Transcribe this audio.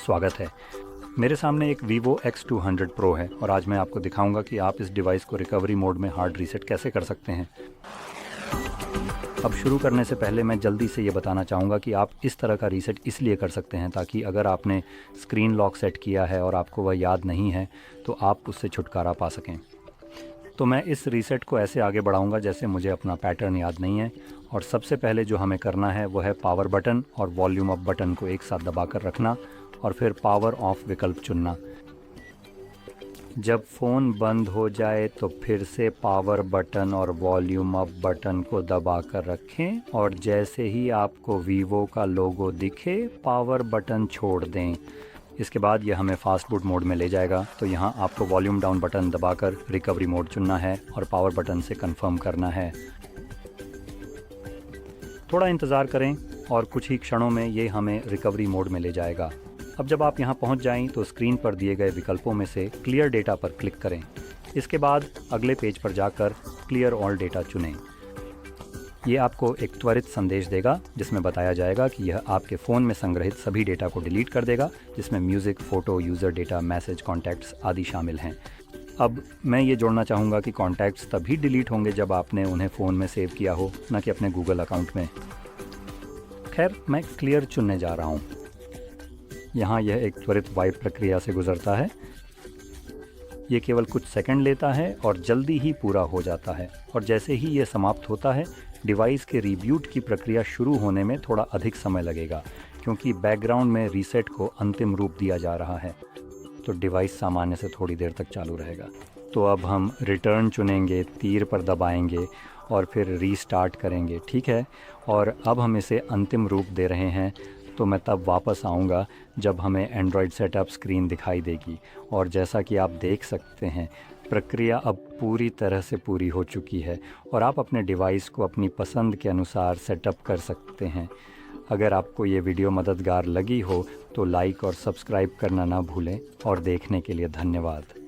स्वागत है। मेरे सामने एक Vivo X200 Pro है और आज मैं आपको दिखाऊंगा कि आप इस डिवाइस को रिकवरी मोड में हार्ड रीसेट कैसे कर सकते हैं। अब शुरू करने से पहले मैं जल्दी से ये बताना चाहूँगा कि आप इस तरह का रीसेट इसलिए कर सकते हैं ताकि अगर आपने स्क्रीन लॉक सेट किया है और आपको वह याद नहीं है तो आप उससे छुटकारा पा सकें। तो मैं इस रीसेट को ऐसे आगे बढ़ाऊंगा जैसे मुझे अपना पैटर्न याद नहीं है। और सबसे पहले जो हमें करना है वो है पावर बटन और वॉल्यूम अप बटन को एक साथ दबाकर रखना और फिर पावर ऑफ विकल्प चुनना। जब फ़ोन बंद हो जाए तो फिर से पावर बटन और वॉल्यूम अप बटन को दबाकर रखें और जैसे ही आपको वीवो का लोगो दिखे पावर बटन छोड़ दें। इसके बाद यह हमें फास्ट बूट मोड में ले जाएगा। तो यहाँ आपको वॉल्यूम डाउन बटन दबाकर रिकवरी मोड चुनना है और पावर बटन से कंफर्म करना है। थोड़ा इंतज़ार करें और कुछ ही क्षणों में ये हमें रिकवरी मोड में ले जाएगा। अब जब आप यहाँ पहुँच जाएं तो स्क्रीन पर दिए गए विकल्पों में से क्लियर डेटा पर क्लिक करें। इसके बाद अगले पेज पर जाकर क्लियर ऑल डेटा चुनें। ये आपको एक त्वरित संदेश देगा जिसमें बताया जाएगा कि यह आपके फ़ोन में संग्रहित सभी डेटा को डिलीट कर देगा, जिसमें music, photo, user data, message, contacts आदि शामिल हैं। अब मैं ये जोड़ना चाहूँगा कि कॉन्टैक्ट्स तभी डिलीट होंगे जब आपने उन्हें फ़ोन में सेव किया हो, न कि अपने गूगल अकाउंट में। खैर, मैं क्लियर चुनने जा रहा हूँ। यहाँ यह एक त्वरित वाइप प्रक्रिया से गुजरता है। ये केवल कुछ सेकंड लेता है और जल्दी ही पूरा हो जाता है। और जैसे ही ये समाप्त होता है, डिवाइस के रीबूट की प्रक्रिया शुरू होने में थोड़ा अधिक समय लगेगा क्योंकि बैकग्राउंड में रीसेट को अंतिम रूप दिया जा रहा है। तो डिवाइस सामान्य से थोड़ी देर तक चालू रहेगा। तो अब हम रिटर्न चुनेंगे, तीर पर दबाएंगे और फिर रीस्टार्ट करेंगे, ठीक है। और अब हम इसे अंतिम रूप दे रहे हैं। तो मैं तब वापस आऊँगा जब हमें एंड्रॉयड सेटअप स्क्रीन दिखाई देगी। और जैसा कि आप देख सकते हैं, प्रक्रिया अब पूरी तरह से पूरी हो चुकी है और आप अपने डिवाइस को अपनी पसंद के अनुसार सेटअप कर सकते हैं। अगर आपको ये वीडियो मददगार लगी हो तो लाइक और सब्सक्राइब करना ना भूलें और देखने के लिए धन्यवाद।